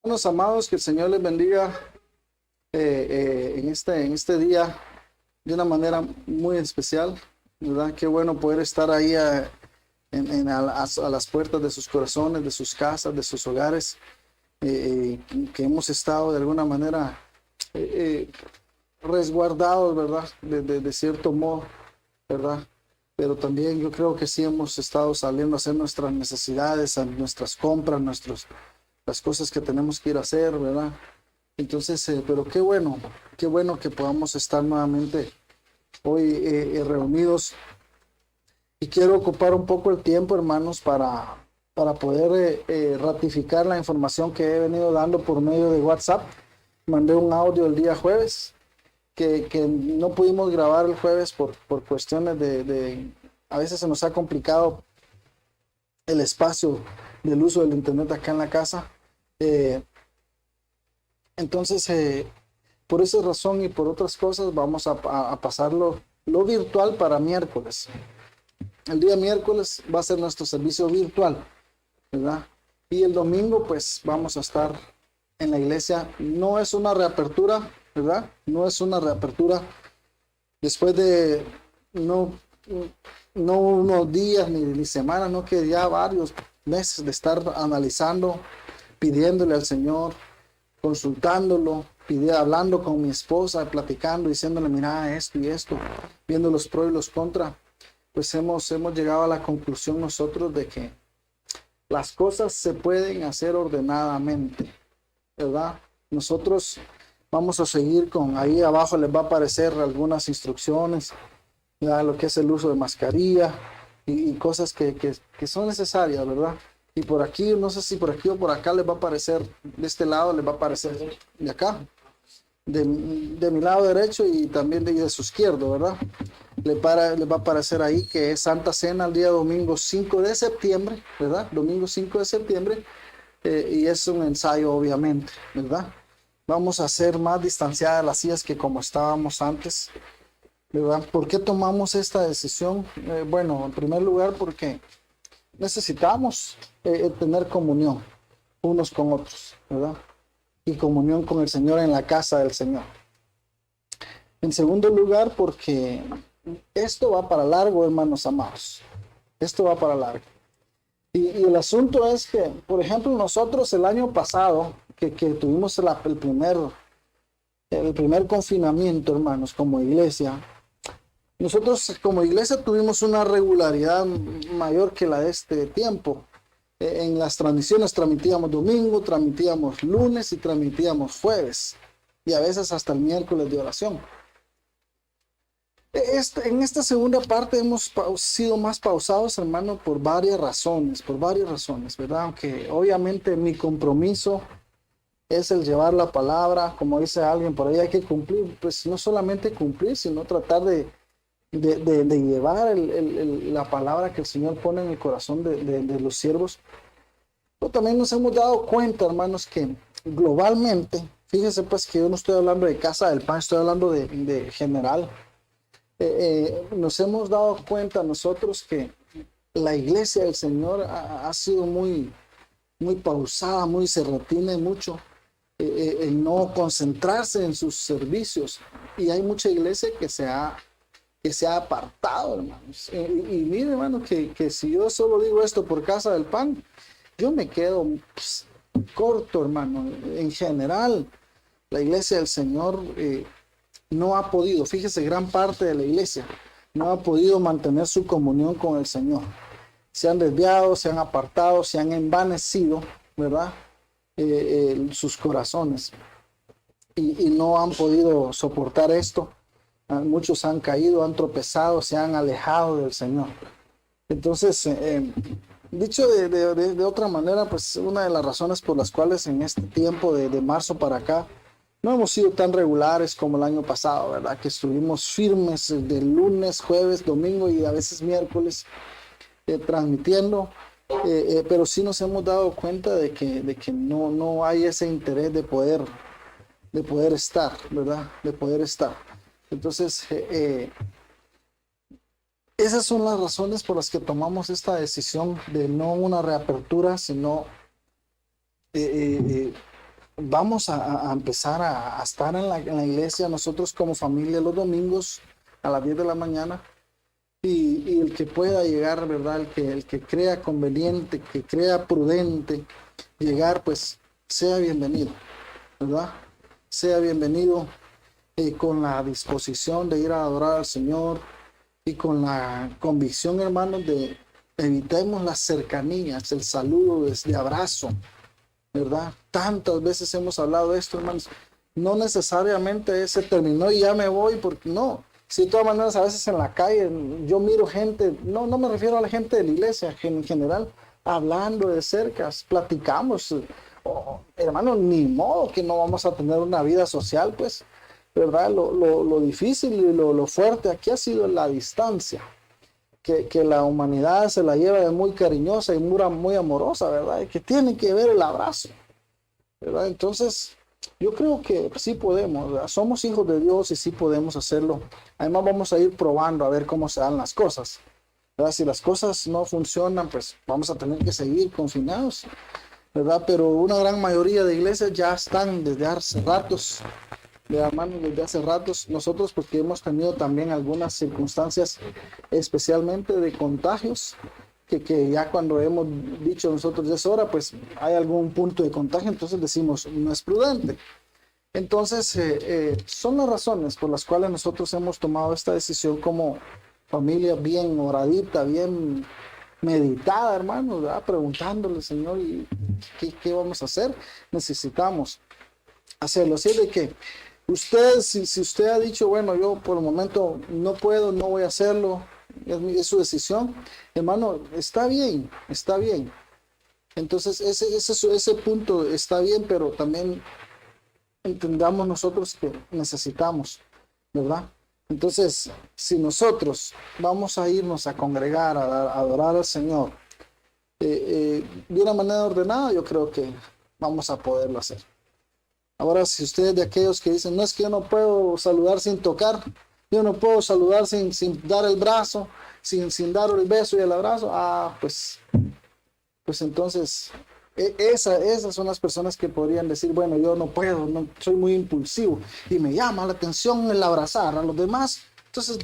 Hermanos amados, que el Señor les bendiga en este día de una manera muy especial, ¿verdad? Qué bueno poder estar ahí a las puertas de sus corazones, de sus casas, de sus hogares, que hemos estado de alguna manera resguardados, ¿verdad? De cierto modo, ¿verdad? Pero también yo creo que sí hemos estado saliendo a hacer nuestras necesidades, a nuestras compras, las cosas que tenemos que ir a hacer, ¿verdad? Entonces, pero qué bueno que podamos estar nuevamente hoy reunidos. Y quiero ocupar un poco el tiempo, hermanos, para poder ratificar la información que he venido dando por medio de WhatsApp. Mandé un audio el día jueves, que no pudimos grabar el jueves por cuestiones a veces se nos ha complicado el espacio del uso del internet acá en la casa. Eh, entonces, por esa razón y por otras cosas, vamos a pasarlo lo virtual para miércoles. El día miércoles va a ser nuestro servicio virtual, ¿verdad? Y el domingo, pues vamos a estar en la iglesia. No es una reapertura, ¿verdad? No es una reapertura después de no, no unos días ni semanas, no que ya varios meses de estar analizando, pidiéndole al Señor, consultándolo, hablando con mi esposa, platicando, diciéndole, mira esto y esto, viendo los pros y los contras, pues hemos llegado a la conclusión nosotros de que las cosas se pueden hacer ordenadamente, ¿verdad? Nosotros vamos a seguir con, ahí abajo les va a aparecer algunas instrucciones, ya lo que es el uso de mascarilla y cosas que son necesarias, ¿verdad? Y por aquí, no sé si por aquí o por acá les va a aparecer, de este lado les va a aparecer, de acá, de mi lado derecho y también de su izquierdo, ¿verdad? Le va a aparecer ahí que es Santa Cena el día domingo 5 de septiembre, ¿verdad? Domingo 5 de septiembre, y es un ensayo, obviamente, ¿verdad? Vamos a hacer más distanciadas las sillas que como estábamos antes, ¿verdad? ¿Por qué tomamos esta decisión? Bueno, en primer lugar, porque necesitamos tener comunión unos con otros, ¿verdad? Y comunión con el Señor en la casa del Señor. En segundo lugar, porque esto va para largo, hermanos amados. Esto va para largo. Y el asunto es que, por ejemplo, nosotros el año pasado, que tuvimos el primer confinamiento, hermanos, como iglesia, nosotros como iglesia tuvimos una regularidad mayor que la de este tiempo. En las transmisiones transmitíamos domingo, transmitíamos lunes y transmitíamos jueves. Y a veces hasta el miércoles de oración. En esta segunda parte hemos sido más pausados, hermano, por varias razones, ¿verdad? Aunque obviamente mi compromiso es el llevar la palabra, como dice alguien por ahí, hay que cumplir, pues no solamente cumplir, sino tratar de llevar la palabra que el Señor pone en el corazón de los siervos. Pero también nos hemos dado cuenta, hermanos, que globalmente, fíjense pues que yo no estoy hablando de Casa del Pan, estoy hablando de general. Nos hemos dado cuenta nosotros que la iglesia del Señor ha sido muy pausada, se retiene mucho en no concentrarse en sus servicios. Y hay mucha iglesia que se ha apartado, hermanos. Y mire, hermano, que si yo solo digo esto por Casa del Pan, yo me quedo pues, corto, hermano. En general, la iglesia del Señor no ha podido, fíjese, gran parte de la iglesia no ha podido mantener su comunión con el Señor. Se han desviado, se han apartado, se han envanecido, ¿verdad? Sus corazones y no han podido soportar esto. Muchos han caído, han tropezado, se han alejado del Señor. Entonces, dicho de otra manera, pues una de las razones por las cuales en este tiempo de marzo para acá no hemos sido tan regulares como el año pasado, ¿verdad? Que estuvimos firmes de lunes, jueves, domingo y a veces miércoles transmitiendo, pero sí nos hemos dado cuenta de que no hay ese interés de poder estar, ¿verdad? De poder estar. Entonces, esas son las razones por las que tomamos esta decisión de no una reapertura, sino vamos a empezar a estar en la iglesia nosotros como familia los domingos a las 10 de la mañana. Y el que pueda llegar, ¿verdad? El que crea conveniente, que crea prudente llegar, pues sea bienvenido, ¿verdad? Sea bienvenido con la disposición de ir a adorar al Señor y con la convicción, hermanos, de evitemos las cercanías, el saludo, de abrazo, ¿verdad? Tantas veces hemos hablado de esto, hermanos. No necesariamente se terminó y ya me voy, porque no. Si de todas maneras a veces en la calle yo miro gente, no me refiero a la gente de la iglesia, en general, hablando de cerca, platicamos. Hermano, ni modo que no vamos a tener una vida social, pues, ¿verdad? Lo difícil y lo fuerte aquí ha sido la distancia, que la humanidad se la lleva de muy cariñosa y muy amorosa, ¿verdad? Y que tiene que ver el abrazo, ¿verdad? Entonces, yo creo que sí podemos, ¿verdad? Somos hijos de Dios y sí podemos hacerlo. Además, vamos a ir probando a ver cómo se dan las cosas, ¿verdad? Si las cosas no funcionan, pues vamos a tener que seguir confinados, ¿verdad? Pero una gran mayoría de iglesias ya están desde hace ratos, de hermanos, desde hace ratos. Nosotros, porque hemos tenido también algunas circunstancias, especialmente de contagios, que ya cuando hemos dicho nosotros ya es hora, pues hay algún punto de contagio, entonces decimos no es prudente. Entonces, son las razones por las cuales nosotros hemos tomado esta decisión como familia bien oradita, bien meditada, hermanos, ¿verdad? Preguntándole, Señor, ¿y qué vamos a hacer? Necesitamos hacerlo. Así de que usted, si usted ha dicho, bueno, yo por el momento no puedo, no voy a hacerlo, es su decisión, hermano, está bien, está bien. Entonces, ese punto está bien, pero también entendamos nosotros que necesitamos, ¿verdad? Entonces, si nosotros vamos a irnos a congregar, a adorar al Señor de una manera ordenada, yo creo que vamos a poderlo hacer. Ahora, si ustedes de aquellos que dicen, no es que yo no puedo saludar sin tocar, yo no puedo saludar sin dar el brazo, sin dar el beso y el abrazo, pues entonces esas son las personas que podrían decir, bueno, yo no puedo, no, soy muy impulsivo y me llama la atención el abrazar a los demás. Entonces,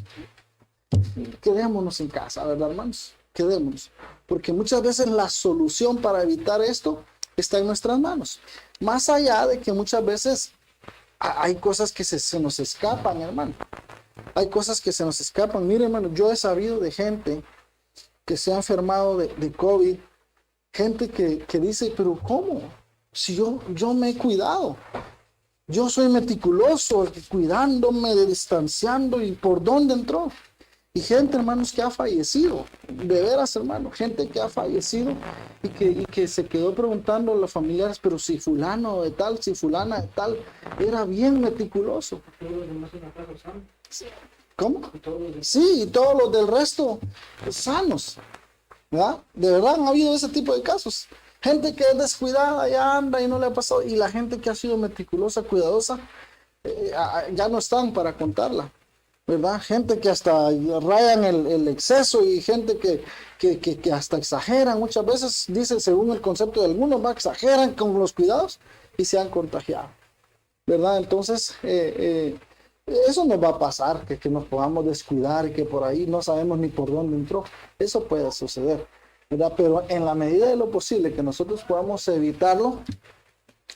quedémonos en casa, ¿verdad, hermanos? Quedémonos. Porque muchas veces la solución para evitar esto está en nuestras manos. Más allá de que muchas veces hay cosas que se nos escapan, hermano. Hay cosas que se nos escapan. Mire, hermano, yo he sabido de gente que se ha enfermado de COVID, gente que dice, pero ¿cómo? Si yo me he cuidado, yo soy meticuloso, cuidándome, distanciando, ¿y por dónde entró? Y gente, hermanos, que ha fallecido, de veras, hermano, gente que ha fallecido y que se quedó preguntando a los familiares, pero si fulano de tal, si fulana de tal, era bien meticuloso. ¿Cómo? Sí, y todos los del resto sanos, ¿verdad? De verdad han habido ese tipo de casos. Gente que es descuidada, ya anda y no le ha pasado, y la gente que ha sido meticulosa, cuidadosa, ya no están para contarla, ¿verdad? Gente que hasta rayan el exceso y gente que hasta exageran muchas veces, dice según el concepto de algunos, exageran con los cuidados y se han contagiado, ¿verdad? Entonces, eso nos va a pasar, que nos podamos descuidar y que por ahí no sabemos ni por dónde entró. Eso puede suceder, ¿verdad? Pero en la medida de lo posible que nosotros podamos evitarlo,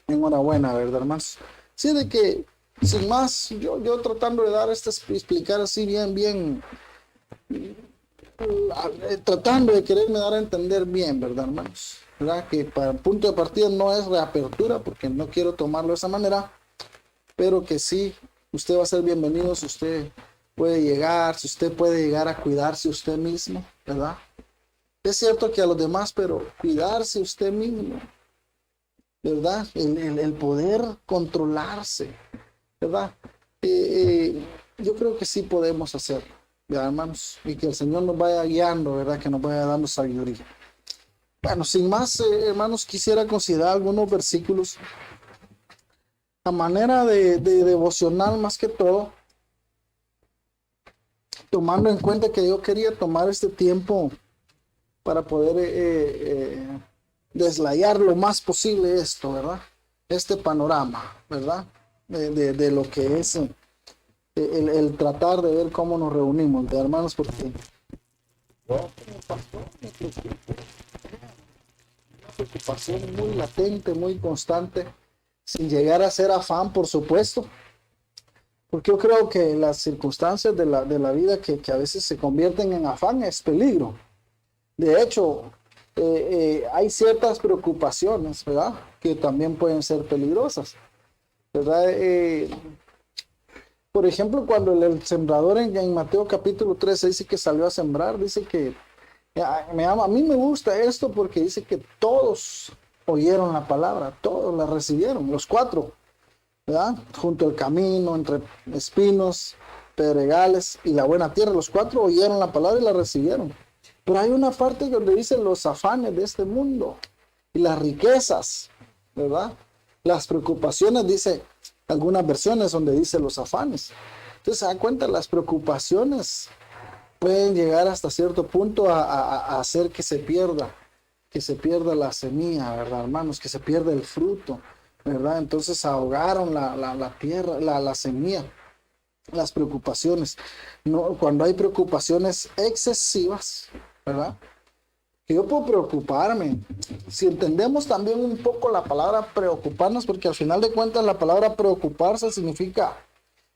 enhorabuena, ¿verdad, hermanos? Sí, de que, sin más, yo tratando de dar explicar así bien, tratando de quererme dar a entender bien, ¿verdad, hermanos? ¿Verdad? Que para el punto de partida no es reapertura, porque no quiero tomarlo de esa manera, pero que sí, usted va a ser bienvenido si usted puede llegar, si usted puede llegar a cuidarse usted mismo, ¿verdad? Es cierto que a los demás, pero cuidarse usted mismo, ¿verdad? El poder controlarse, ¿verdad? Yo creo que sí podemos hacerlo, ¿verdad, hermanos? Y que el Señor nos vaya guiando, ¿verdad? Que nos vaya dando sabiduría. Bueno, sin más, hermanos, quisiera considerar algunos versículos a manera de devocional más que todo, tomando en cuenta que yo quería tomar este tiempo para poder deslayar lo más posible esto, ¿verdad? este panorama, ¿verdad? De lo que es el tratar de ver cómo nos reunimos, de hermanos, porque preocupación muy latente, muy constante, sin llegar a ser afán, por supuesto, porque yo creo que las circunstancias de la vida que a veces se convierten en afán es peligro. De hecho, hay ciertas preocupaciones, ¿verdad? Que también pueden ser peligrosas, ¿verdad? Por ejemplo, cuando el sembrador en Mateo capítulo 13 dice que salió a sembrar, dice que a mí me gusta esto porque dice que todos oyeron la palabra, todos la recibieron, los cuatro, ¿verdad? Junto al camino, entre espinos, pedregales y la buena tierra, los cuatro oyeron la palabra y la recibieron. Pero hay una parte donde dice los afanes de este mundo y las riquezas, ¿verdad? Las preocupaciones, dice algunas versiones donde dice los afanes. Entonces se da cuenta, las preocupaciones pueden llegar hasta cierto punto a hacer que se pierda la semilla, ¿verdad, hermanos? Que se pierda el fruto, ¿verdad? Entonces ahogaron la tierra, la semilla, las preocupaciones. No, cuando hay preocupaciones excesivas, ¿verdad? Que yo puedo preocuparme. Si entendemos también un poco la palabra preocuparnos, porque al final de cuentas la palabra preocuparse significa,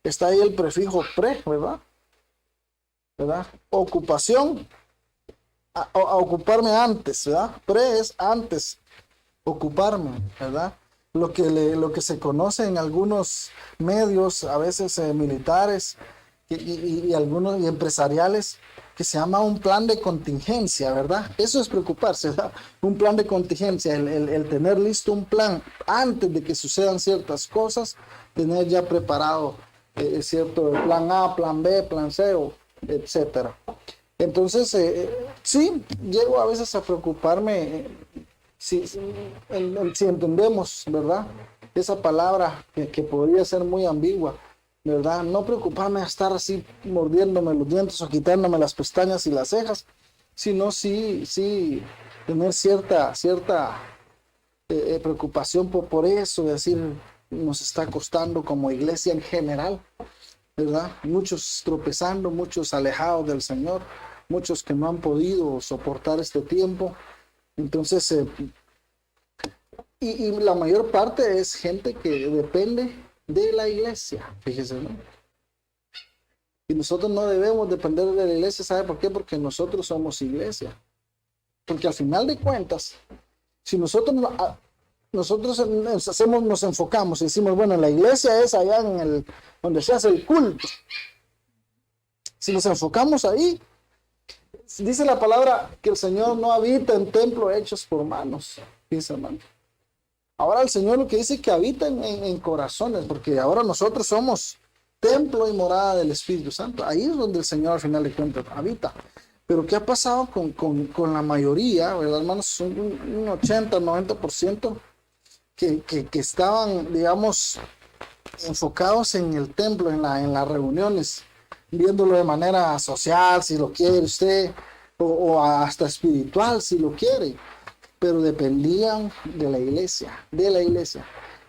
está ahí el prefijo pre, ¿verdad? ¿Verdad? Ocupación, a ocuparme antes, ¿verdad? Pre es antes, ocuparme, ¿verdad? Lo que se conoce en algunos medios, a veces militares y algunos y empresariales, que se llama un plan de contingencia, ¿verdad? Eso es preocuparse, ¿verdad? Un plan de contingencia, el tener listo un plan antes de que sucedan ciertas cosas, tener ya preparado cierto plan A, plan B, plan C, etcétera. Entonces, sí, llego a veces a preocuparme. Si entendemos, ¿verdad? Esa palabra que podría ser muy ambigua, ¿verdad? No preocuparme a estar así mordiéndome los dientes o quitándome las pestañas y las cejas, sino sí tener cierta preocupación por eso, decir, nos está costando como iglesia en general, ¿verdad? Muchos tropezando, muchos alejados del Señor, muchos que no han podido soportar este tiempo. Entonces, y la mayor parte es gente que depende de la iglesia, fíjese, ¿no? Y nosotros no debemos depender de la iglesia, ¿sabe por qué? Porque nosotros somos iglesia. Porque al final de cuentas, si nosotros nos enfocamos y decimos, bueno, la iglesia es allá donde se hace el culto. Si nos enfocamos ahí, dice la palabra que el Señor no habita en templos hechos por manos, fíjese, hermano. Ahora el Señor lo que dice que habita en corazones, porque ahora nosotros somos templo y morada del Espíritu Santo. Ahí es donde el Señor al final de cuentas habita. Pero ¿qué ha pasado con la mayoría, verdad, hermanos? Son un 80, 90% que estaban, digamos, enfocados en el templo, en las reuniones, viéndolo de manera social, si lo quiere usted, o hasta espiritual, si lo quiere, pero dependían de la iglesia,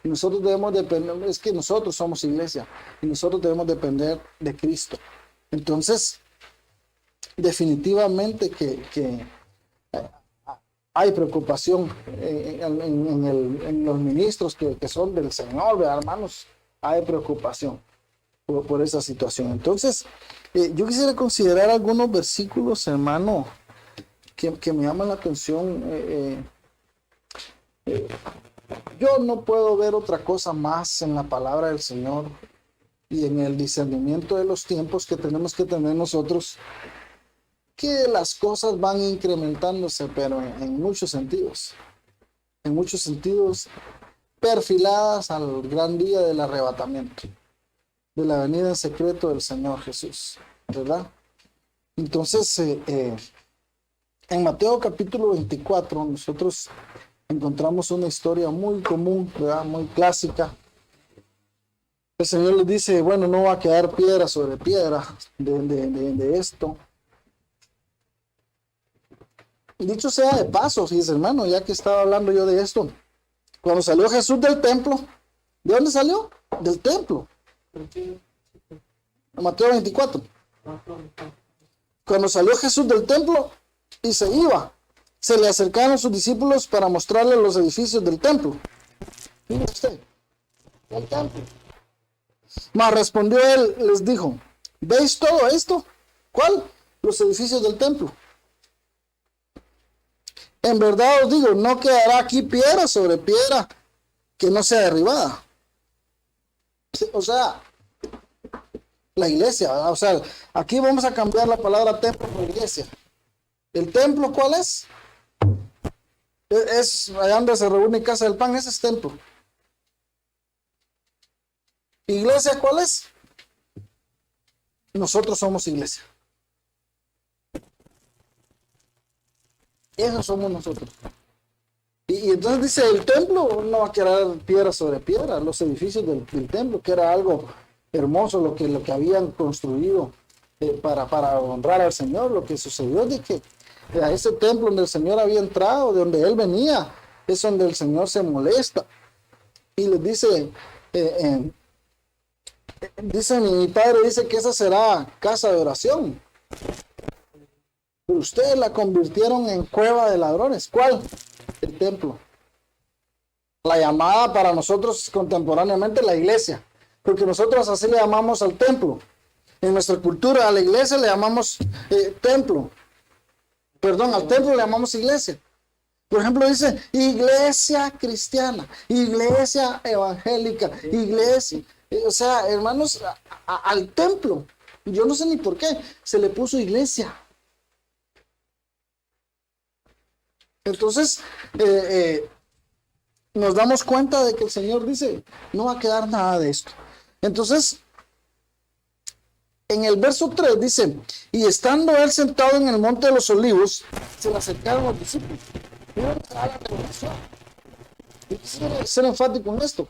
Y nosotros debemos depender, es que nosotros somos iglesia, y nosotros debemos depender de Cristo. Entonces, definitivamente que hay preocupación en los ministros que son del Señor, ¿verdad, hermanos? Hay preocupación por esa situación. Entonces, yo quisiera considerar algunos versículos, hermano, que me llaman la atención. Yo no puedo ver otra cosa más en la palabra del Señor y en el discernimiento de los tiempos que tenemos que tener nosotros, que las cosas van incrementándose, pero en muchos sentidos, perfiladas al gran día del arrebatamiento, de la venida en secreto del Señor Jesús, ¿verdad? Entonces, en Mateo capítulo 24, nosotros encontramos una historia muy común, ¿verdad? Muy clásica. El Señor les dice, bueno, no va a quedar piedra sobre piedra de esto. Dicho sea de paso, fíjense, hermano, ya que estaba hablando yo de esto, Cuando salió Jesús del templo, ¿de dónde salió? Del templo. Mateo 24. Cuando salió Jesús del templo y se iba, se le acercaron sus discípulos para mostrarle los edificios del templo. Mire usted, el templo. Mas respondió él, les dijo, ¿veis todo esto? ¿Cuál? Los edificios del templo. En verdad os digo, no quedará aquí piedra sobre piedra que no sea derribada. O sea, la iglesia, ¿verdad? O sea, aquí vamos a cambiar la palabra templo por iglesia. ¿El templo cuál es? Es allá donde se reúne Casa del Pan, ese es templo. ¿Iglesia cuál es? Nosotros somos iglesia. Esos somos nosotros. Y entonces dice, el templo no va a quedar piedra sobre piedra, los edificios del templo, que era algo hermoso lo que habían construido para honrar al Señor. Lo que sucedió es de que a ese templo donde el Señor había entrado, de donde Él venía, es donde el Señor se molesta. Y les dice, dice mi padre, dice que esa será casa de oración. Pero ustedes la convirtieron en cueva de ladrones. ¿Cuál? El templo. La llamada para nosotros contemporáneamente la iglesia. Porque nosotros así le llamamos al templo. En nuestra cultura a la iglesia le llamamos templo. Perdón, al templo le llamamos iglesia. Por ejemplo, dice iglesia cristiana, iglesia evangélica, iglesia. O sea, hermanos, al templo. Yo no sé ni por qué se le puso iglesia. Entonces, nos damos cuenta de que el Señor dice, no va a quedar nada de esto. Entonces, en el verso 3 dice, y estando él sentado en el monte de los olivos, se le acercaron los discípulos. Miren la revelación. Y quisiera ser enfático en esto.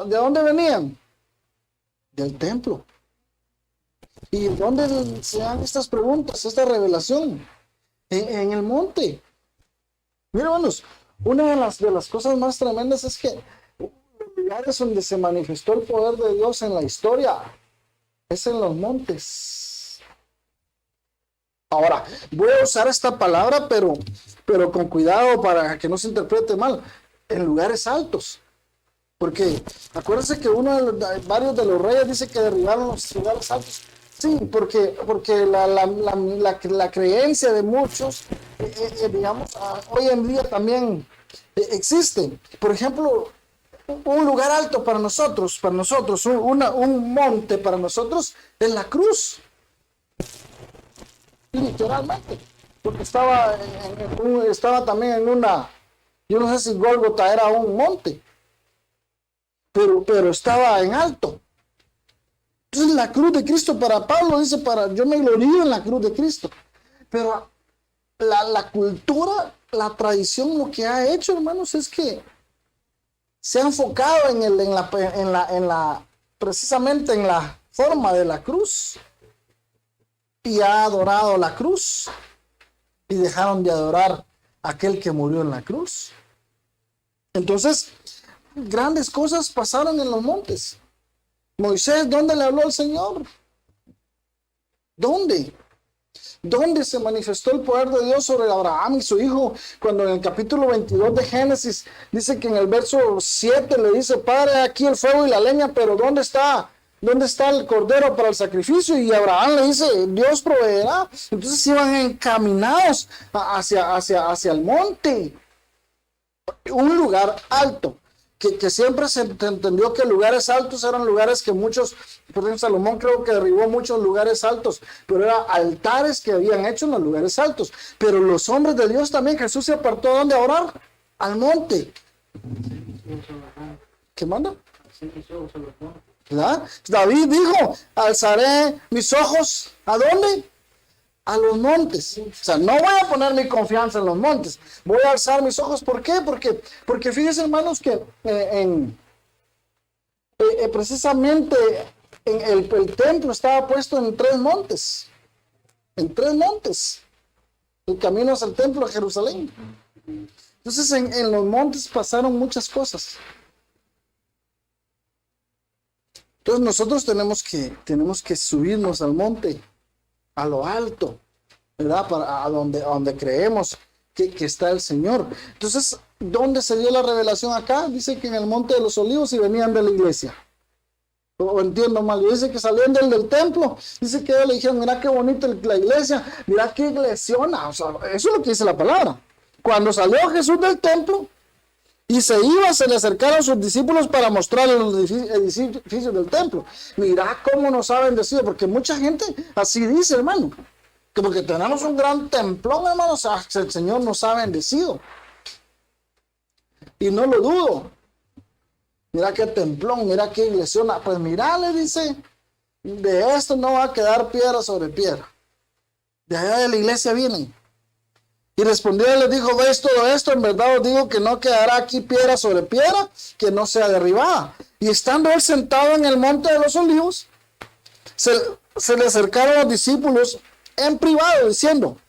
¿De dónde venían? Del templo. ¿Y dónde se dan estas preguntas, esta revelación? En el monte. Miren, hermanos, una de las cosas más tremendas es que los lugares donde se manifestó el poder de Dios en la historia es en los montes. Ahora, voy a usar esta palabra, pero con cuidado para que no se interprete mal. En lugares altos. Porque acuérdense que varios de los reyes dice que derribaron los lugares altos. Sí, porque la creencia de muchos, digamos, hoy en día también existe. Por ejemplo, un lugar alto para nosotros, un monte para nosotros es la cruz. Literalmente. Porque estaba también en una, yo no sé si Gólgota era un monte, pero estaba en alto. Entonces la cruz de Cristo para Pablo dice, yo me glorío en la cruz de Cristo. Pero la cultura, la tradición, lo que ha hecho, hermanos, es que se ha enfocado precisamente en la forma de la cruz. Y ha adorado la cruz. Y dejaron de adorar a aquel que murió en la cruz. Entonces, grandes cosas pasaron en los montes. Moisés, ¿dónde le habló al Señor? ¿Dónde? ¿Dónde se manifestó el poder de Dios sobre Abraham y su hijo? Cuando en el capítulo 22 de Génesis dice que en el verso 7 le dice, Padre, aquí el fuego y la leña, pero ¿dónde está el cordero para el sacrificio? Y Abraham le dice, Dios proveerá. Entonces iban encaminados hacia el monte. Un lugar alto. Que siempre se entendió que lugares altos eran lugares que muchos, por ejemplo Salomón creo que derribó muchos lugares altos, pero eran altares que habían hecho en los lugares altos. Pero los hombres de Dios también, Jesús se apartó ¿a dónde a orar? Al monte. ¿Qué manda? ¿Verdad? David dijo, alzaré mis ojos, ¿a dónde? A los montes. O sea, no voy a poner mi confianza en los montes. Voy a alzar mis ojos. ¿Por qué? Porque fíjense, hermanos, que precisamente el templo estaba puesto en 3 montes. En 3 montes. El camino hacia el templo de Jerusalén. Entonces en los montes pasaron muchas cosas. Entonces nosotros tenemos que subirnos al monte, a lo alto, ¿verdad? A donde creemos que está el Señor. Entonces, ¿dónde se dio la revelación acá? Dice que en el Monte de los Olivos y venían de la iglesia. O entiendo mal, dice que salían del templo, dice que le dijeron, mira qué bonita la iglesia, mira qué iglesiona, o sea, eso es lo que dice la palabra. Cuando salió Jesús del templo y se iba, se le acercaron sus discípulos para mostrarle los edificios del templo. Mira cómo nos ha bendecido, porque mucha gente así dice, hermano, que porque tenemos un gran templón, hermano, o sea, el Señor nos ha bendecido. Y no lo dudo. Mira qué templón, mira qué iglesiona. Pues mira, le dice, de esto no va a quedar piedra sobre piedra. De allá de la iglesia vienen. Y respondió y les dijo, ¿veis todo esto? En verdad os digo que no quedará aquí piedra sobre piedra que no sea derribada. Y estando él sentado en el monte de los olivos, se le acercaron los discípulos en privado diciendo,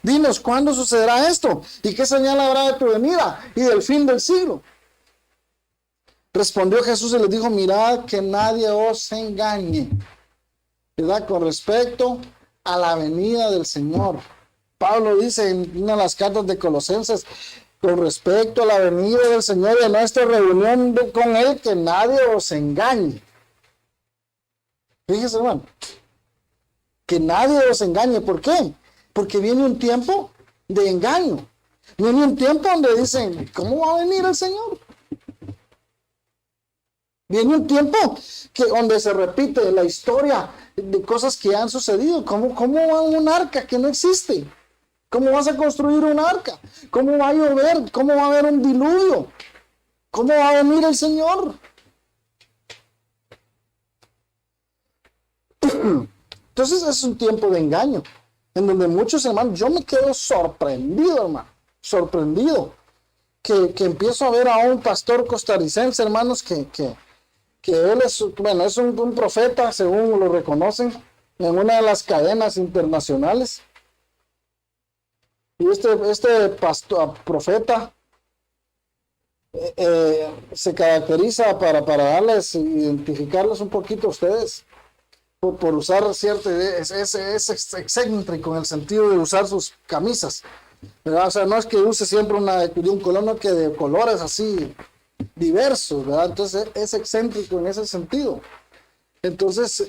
dinos, ¿cuándo sucederá esto? ¿Y qué señal habrá de tu venida y del fin del siglo? Respondió Jesús y les dijo, mirad que nadie os engañe, ¿verdad? Con respecto a la venida del Señor. Pablo dice en una de las cartas de Colosenses, con respecto a la venida del Señor y a nuestra reunión con Él, que nadie os engañe. Fíjese, hermano, que nadie os engañe. ¿Por qué? Porque viene un tiempo de engaño. Viene un tiempo donde dicen, ¿cómo va a venir el Señor? Viene un tiempo donde se repite la historia de cosas que han sucedido. ¿Cómo va un arca que no existe? ¿Cómo vas a construir un arca? ¿Cómo va a llover? ¿Cómo va a haber un diluvio? ¿Cómo va a venir el Señor? Entonces es un tiempo de engaño, en donde muchos hermanos, yo me quedo sorprendido, hermano, sorprendido, que empiezo a ver a un pastor costarricense, hermanos, que él es, bueno, es un profeta, según lo reconocen, en una de las cadenas internacionales. Y este pastor, profeta, se caracteriza para darles, identificarlos un poquito a ustedes, por usar cierto, es excéntrico en el sentido de usar sus camisas, ¿verdad? O sea, no es que use siempre una de un color, no, que de colores así diversos, ¿verdad? Entonces es excéntrico en ese sentido. Entonces,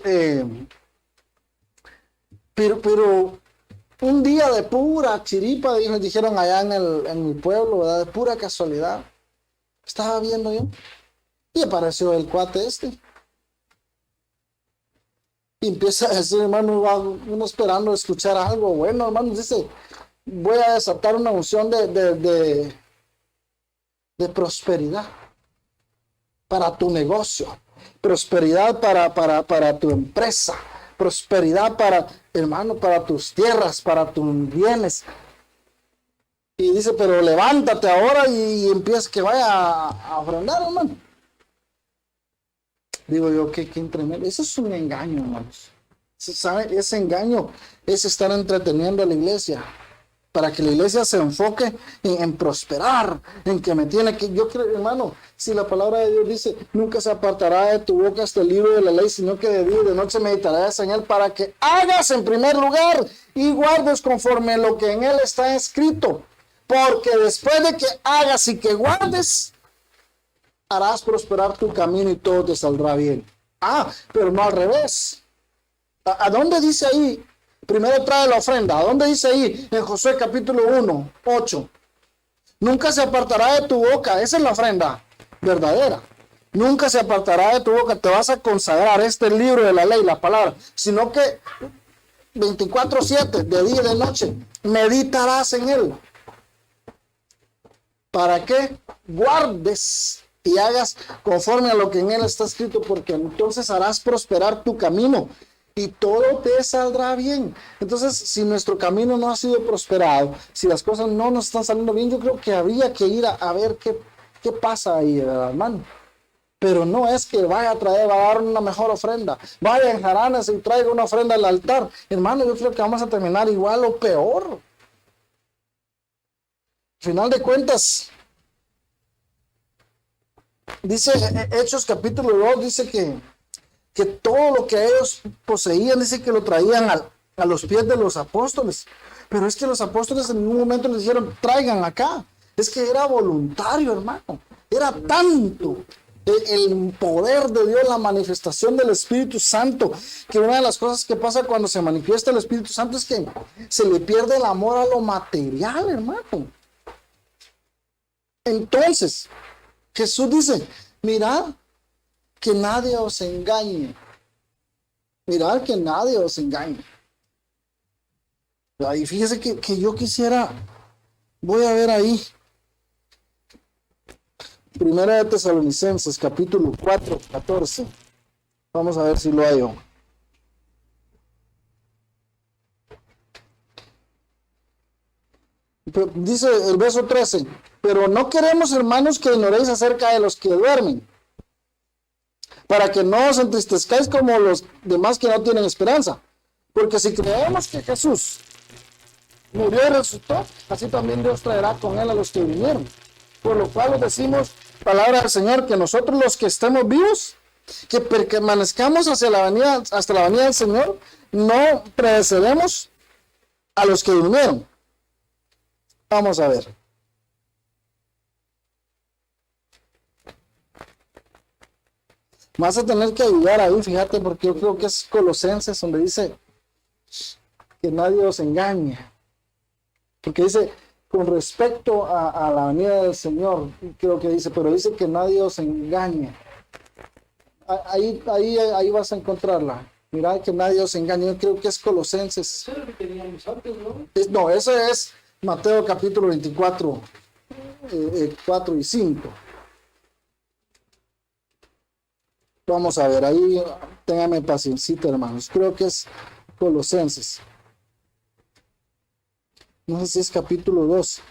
pero un día de pura chiripa, dijeron allá en mi pueblo, ¿verdad? De pura casualidad, estaba viendo yo y apareció el cuate este. Y empieza a decir, hermano, uno esperando escuchar algo bueno, hermano, dice, voy a desatar una unción de prosperidad para tu negocio, prosperidad para tu empresa, prosperidad para, hermano, para tus tierras, para tus bienes. Y dice, pero levántate ahora y empieza que vaya a ofrendar, hermano. Digo yo, qué tremendo. Eso es un engaño, hermanos. ¿Saben? Ese engaño es estar entreteniendo a la iglesia, para que la iglesia se enfoque en prosperar, en que me tiene que... Yo creo, hermano, si la palabra de Dios dice, nunca se apartará de tu boca este libro de la ley, sino que de día y de noche meditarás en él, para que hagas en primer lugar y guardes conforme lo que en él está escrito. Porque después de que hagas y que guardes, harás prosperar tu camino y todo te saldrá bien. Pero no al revés. ¿A dónde dice ahí? Primero trae la ofrenda. ¿A dónde dice ahí? En Josué capítulo 1, 8. Nunca se apartará de tu boca. Esa es la ofrenda verdadera. Nunca se apartará de tu boca. Te vas a consagrar este libro de la ley, la palabra. Sino que 24/7, de día y de noche, meditarás en él. ¿Para qué? Guardes y hagas conforme a lo que en él está escrito, porque entonces harás prosperar tu camino y todo te saldrá bien. Entonces, si nuestro camino no ha sido prosperado, si las cosas no nos están saliendo bien, yo creo que habría que ir a ver qué pasa ahí, ¿verdad, hermano? Pero no es que vaya a dar una mejor ofrenda, vaya en jaranas y traiga una ofrenda al altar. Hermano, yo creo que vamos a terminar igual o peor. Al final de cuentas, Dice Hechos capítulo 2, dice que todo lo que ellos poseían, dice que lo traían a los pies de los apóstoles. Pero es que los apóstoles en ningún momento les dijeron, traigan acá. Es que era voluntario, hermano. Era tanto el poder de Dios, la manifestación del Espíritu Santo, que una de las cosas que pasa cuando se manifiesta el Espíritu Santo es que se le pierde el amor a lo material, hermano. Entonces, Jesús dice, mirad que nadie os engañe. Mirad que nadie os engañe. Ahí fíjese que yo quisiera, voy a ver ahí, Primera de Tesalonicenses, capítulo 4, 14. Vamos a ver si lo hallo. Dice el verso 13, pero no queremos, hermanos, que ignoréis acerca de los que duermen, para que no os entristezcáis como los demás que no tienen esperanza. Porque si creemos que Jesús murió y resucitó, así también Dios traerá con él a los que vinieron. Por lo cual os decimos, palabra del Señor, que nosotros los que estemos vivos, que permanezcamos hasta la venida del Señor, no pereceremos a los que durmieron. Vamos a ver. Vas a tener que ayudar ahí, fíjate, porque yo creo que es Colosenses donde dice que nadie os engañe. Porque dice, con respecto a la venida del Señor, creo que dice, pero dice que nadie os engañe. Ahí vas a encontrarla. Mirad que nadie os engañe. Yo creo que es Colosenses. Eso es lo que teníamos antes, ¿no? No, eso es Mateo capítulo 24, 4 y 5. Vamos a ver, ahí téngame paciencia, hermanos. Creo que es Colosenses. No sé si es capítulo 2.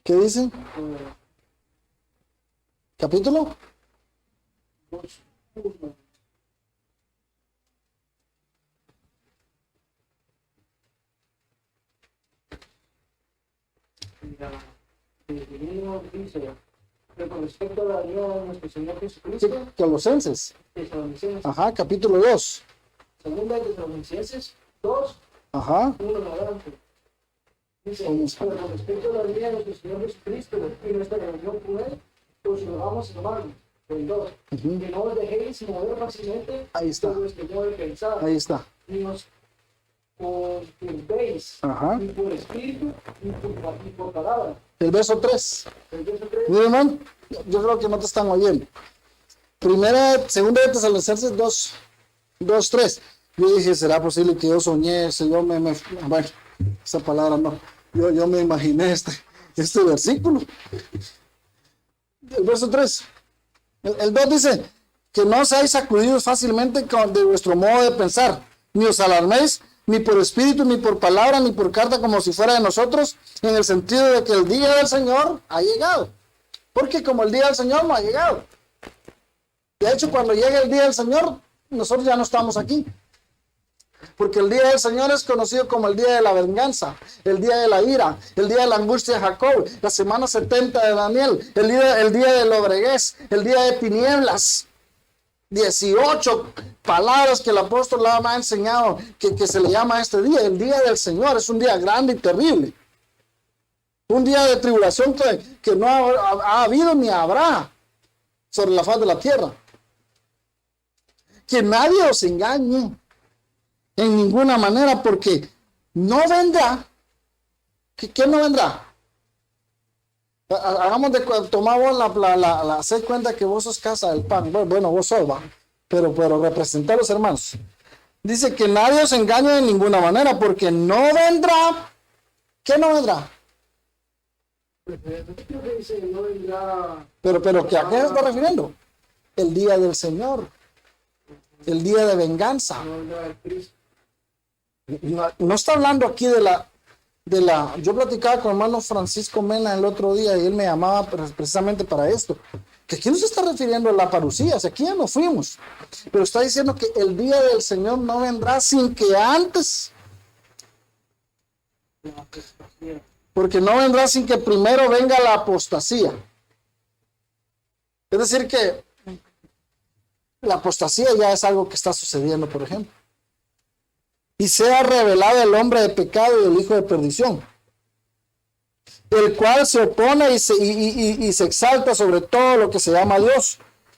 ¿Qué dice? ¿Capítulo? Dice, que con respecto a la venida de nuestro Señor Jesucristo, Colosenses. Tesalonicenses, Ajá, capítulo 2. segunda de Tesalonicenses 2, Ajá. 1 en adelante. Dice, Vamos. pero con respecto a la venida de nuestro Señor Jesucristo y nuestra reunión con Él, os rogamos, hermanos, el 2, que no os dejéis mover fácilmente Ahí está. por vuestro modo de pensar, Ahí está. ni os conturbéis, Ajá. ni por espíritu, ni por palabra. El verso 3. El verso 3, Mira, hermano, yo creo que no te están oyendo. Segunda de Tesalonicenses 2, 3. Yo dije, ¿será posible que yo soñé? Bueno, esa palabra no. Yo me imaginé este versículo. El verso 3. El 2 dice, que no seáis sacudidos fácilmente de vuestro modo de pensar, ni os alarméis, ni por espíritu, ni por palabra, ni por carta, como si fuera de nosotros, en el sentido de que el día del Señor ha llegado. Porque como el día del Señor no ha llegado. De hecho, cuando llegue el día del Señor, nosotros ya no estamos aquí. Porque el día del Señor es conocido como el día de la venganza, el día de la ira, el día de la angustia de Jacob, la semana 70 de Daniel, el día del lobreguez, el día de tinieblas. 18 palabras que el apóstol me ha enseñado que se le llama a este día. El día del Señor es un día grande y terrible. Un día de tribulación que no ha habido ni habrá sobre la faz de la tierra. Que nadie os engañe en ninguna manera, porque no vendrá. ¿Qué no vendrá? Hagamos de tomar vos hacer cuenta que vos sos casa del pan. Bueno, vos sos, va. Pero representar a los hermanos. Dice que nadie os engañe de ninguna manera, porque no vendrá. ¿Qué no vendrá? Pero ¿que ¿a qué se está refiriendo? El día del Señor. El día de venganza. No está hablando aquí de la. Yo platicaba con el hermano Francisco Mena el otro día y él me llamaba precisamente para esto. Que aquí no se está refiriendo a la parucía, o sea, aquí ya no fuimos. Pero está diciendo que el día del Señor no vendrá sin que antes La apostasía. Porque no vendrá sin que primero venga la apostasía. Es decir que la apostasía ya es algo que está sucediendo, por ejemplo. Y sea revelado el hombre de pecado y el hijo de perdición, el cual se opone y se exalta sobre todo lo que se llama Dios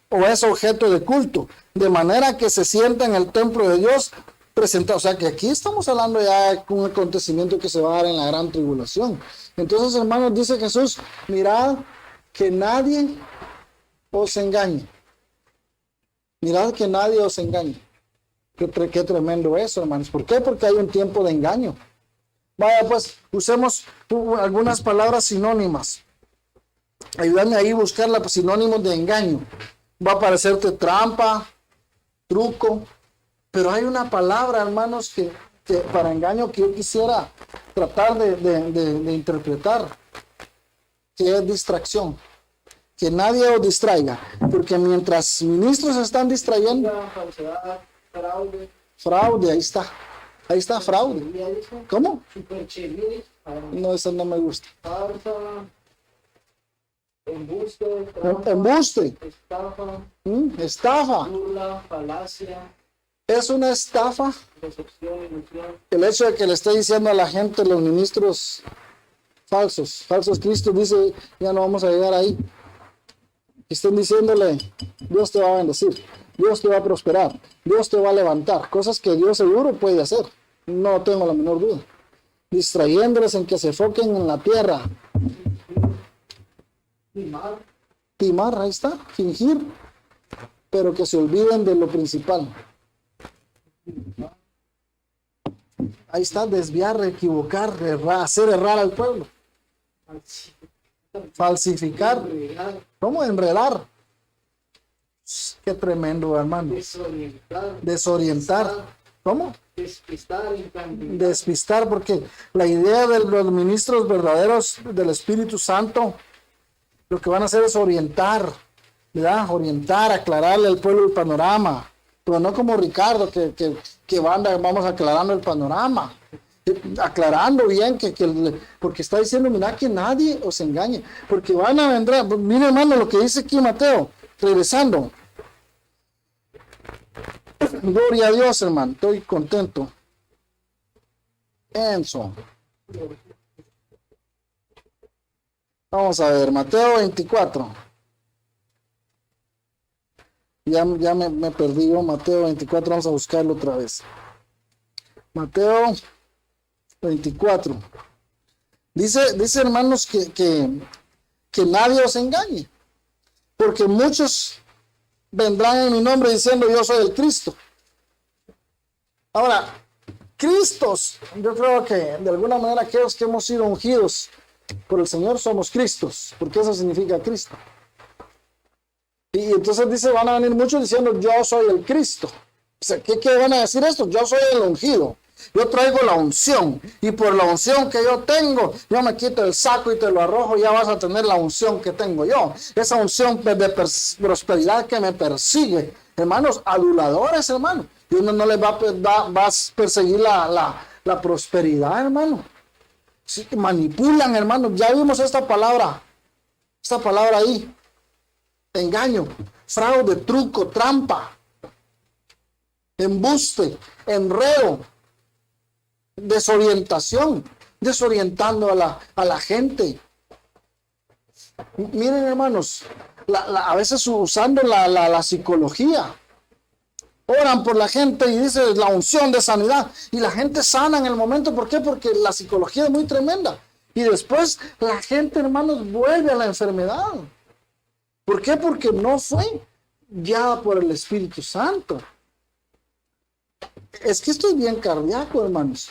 o es objeto de culto, de manera que se sienta en el templo de Dios presentado. O sea que aquí estamos hablando ya de un acontecimiento que se va a dar en la gran tribulación. Entonces, hermanos, dice Jesús, mirad que nadie os engañe. Mirad que nadie os engañe. Qué tremendo eso, hermanos. ¿Por qué? Porque hay un tiempo de engaño. Vaya, pues, usemos algunas palabras sinónimas. Ayúdame ahí a buscar los sinónimos de engaño. Va a parecerte trampa, truco, pero hay una palabra, hermanos, que para engaño que yo quisiera tratar de interpretar, que es distracción. Que nadie os distraiga, porque mientras ministros están distrayendo, Falsedad, fraude. fraude, ahí está fraude. ¿Cómo? Superchería. No, eso no me gusta. Farsa. Embuste. Trampa, Embuste, estafa. estafa, Burla. Falacia. es una estafa. Decepción. Ilusión. El hecho de que le esté diciendo a la gente, los ministros falsos Cristo dice, ya no vamos a llegar ahí. Estén diciéndole, Dios te va a bendecir, Dios te va a prosperar, Dios te va a levantar, cosas que Dios seguro puede hacer, no tengo la menor duda. Distrayéndoles en que se enfoquen en la tierra. Timar, ahí está, fingir, pero que se olviden de lo principal. Ahí está, desviar, equivocar, errar, hacer errar al pueblo. Falsificar. ¿Cómo? Enredar. Qué tremendo, hermano. Desorientar. ¿Cómo? Despistar, porque la idea de los ministros verdaderos del Espíritu Santo, lo que van a hacer es orientar, ¿verdad? Orientar, aclararle al pueblo el panorama, pero no como Ricardo, que vamos aclarando el panorama. Aclarando bien porque está diciendo, mira, que nadie os engañe, porque van a vendrá. Mire, hermano, lo que dice aquí Mateo, regresando. Gloria a Dios, hermano, estoy contento. Enzo. Vamos a ver, Mateo 24. Ya me perdí yo, Mateo 24, vamos a buscarlo otra vez. Mateo 24. Dice hermanos que nadie os engañe, porque muchos vendrán en mi nombre diciendo yo soy el Cristo. Ahora, Cristos, yo creo que de alguna manera aquellos que hemos sido ungidos por el Señor somos Cristos, porque eso significa Cristo. Y entonces dice, van a venir muchos diciendo yo soy el Cristo. O sea, ¿qué van a decir esto? Yo soy el ungido. Yo traigo la unción, y por la unción que yo tengo, yo me quito el saco y te lo arrojo, ya vas a tener la unción que tengo yo. Esa unción de prosperidad que me persigue. Hermanos, aduladores, hermanos. Y uno no les va a perseguir la prosperidad, hermano. Sí, manipulan, hermanos. Ya vimos esta palabra ahí. Engaño, fraude, truco, trampa, embuste, enredo, desorientación, desorientando a la gente. Miren, hermanos, a veces usando la psicología, oran por la gente y dice la unción de sanidad, y la gente sana en el momento. ¿Por qué? Porque la psicología es muy tremenda, y después la gente, hermanos, vuelve a la enfermedad. ¿Por qué? Porque no fue guiada por el Espíritu Santo. Es que esto es bien cardíaco, hermanos.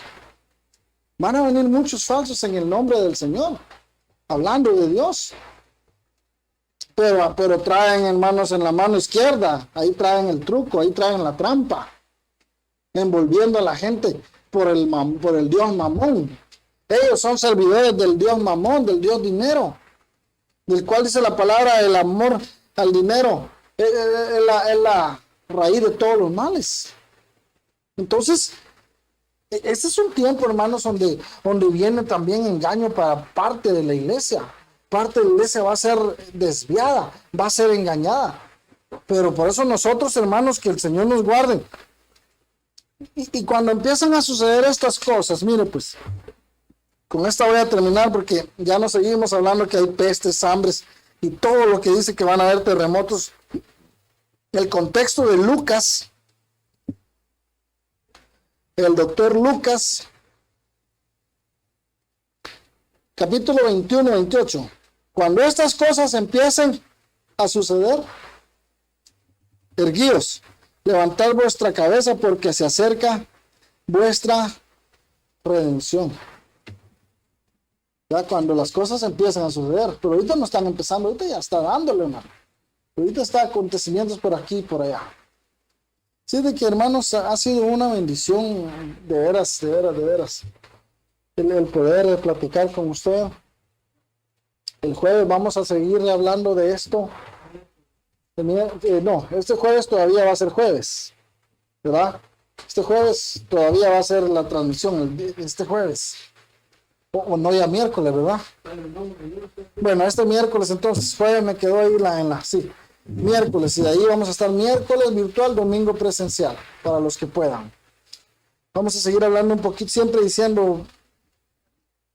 Van a venir muchos falsos en el nombre del Señor, hablando de Dios. Pero traen, hermanos, en la mano izquierda, ahí traen el truco, ahí traen la trampa, envolviendo a la gente por el Dios Mamón. Ellos son servidores del Dios Mamón, del Dios dinero, del cual dice la palabra, el amor al dinero es la raíz de todos los males. Entonces, Este es un tiempo, hermanos, donde viene también engaño para parte de la iglesia. Parte de la iglesia va a ser desviada, va a ser engañada. Pero por eso nosotros, hermanos, que el Señor nos guarde. Y cuando empiezan a suceder estas cosas, mire pues, con esta voy a terminar porque ya no seguimos hablando que hay pestes, hambres y todo lo que dice que van a haber terremotos. El contexto de Lucas, el doctor Lucas, capítulo 21, 28. Cuando estas cosas empiecen a suceder, erguíos, levantad vuestra cabeza porque se acerca vuestra redención. Ya cuando las cosas empiezan a suceder, pero ahorita no están empezando, ahorita ya está dándole, hermano. Ahorita está acontecimientos por aquí y por allá. Sí, de que, hermanos, ha sido una bendición de veras, de veras, de veras. El poder platicar con usted. El jueves vamos a seguir hablando de esto. No, este jueves todavía va a ser jueves, ¿verdad? Este jueves todavía va a ser la transmisión, este jueves. O no, ya miércoles, ¿verdad? Bueno, este miércoles entonces, jueves me quedó ahí sí, miércoles, y de ahí vamos a estar miércoles virtual, domingo presencial, para los que puedan. Vamos a seguir hablando un poquito, siempre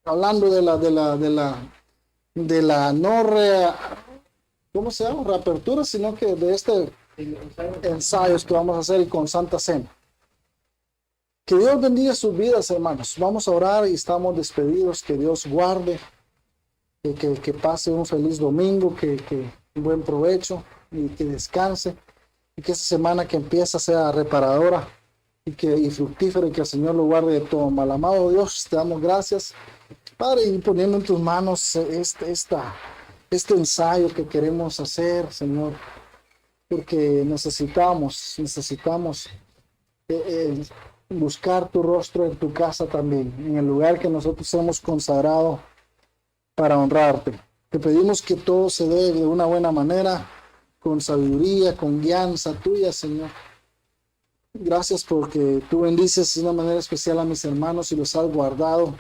hablando de la no ¿cómo se llama? Reapertura, sino que de este ensayos que vamos a hacer y con Santa Cena. Que Dios bendiga sus vidas, hermanos. Vamos a orar y estamos despedidos. Que Dios guarde, que pase un feliz domingo, que un buen provecho y que descanse. Y que esa semana que empieza sea reparadora y fructífera y que el Señor lo guarde de todo mal. Amado Dios, te damos gracias, Padre, y poniendo en tus manos este ensayo que queremos hacer, Señor, porque necesitamos buscar tu rostro en tu casa también, en el lugar que nosotros hemos consagrado para honrarte. Te pedimos que todo se dé de una buena manera, con sabiduría, con guianza tuya, Señor. Gracias porque tú bendices de una manera especial a mis hermanos y los has guardado.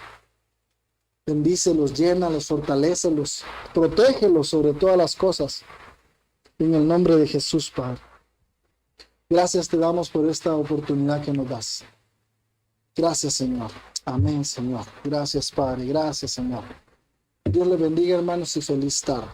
Bendícelos, llénalos, fortalécelos, protégelos sobre todas las cosas. En el nombre de Jesús, Padre. Gracias te damos por esta oportunidad que nos das. Gracias, Señor. Amén, Señor. Gracias, Padre. Gracias, Señor. Dios le bendiga, hermanos, y feliz tarde.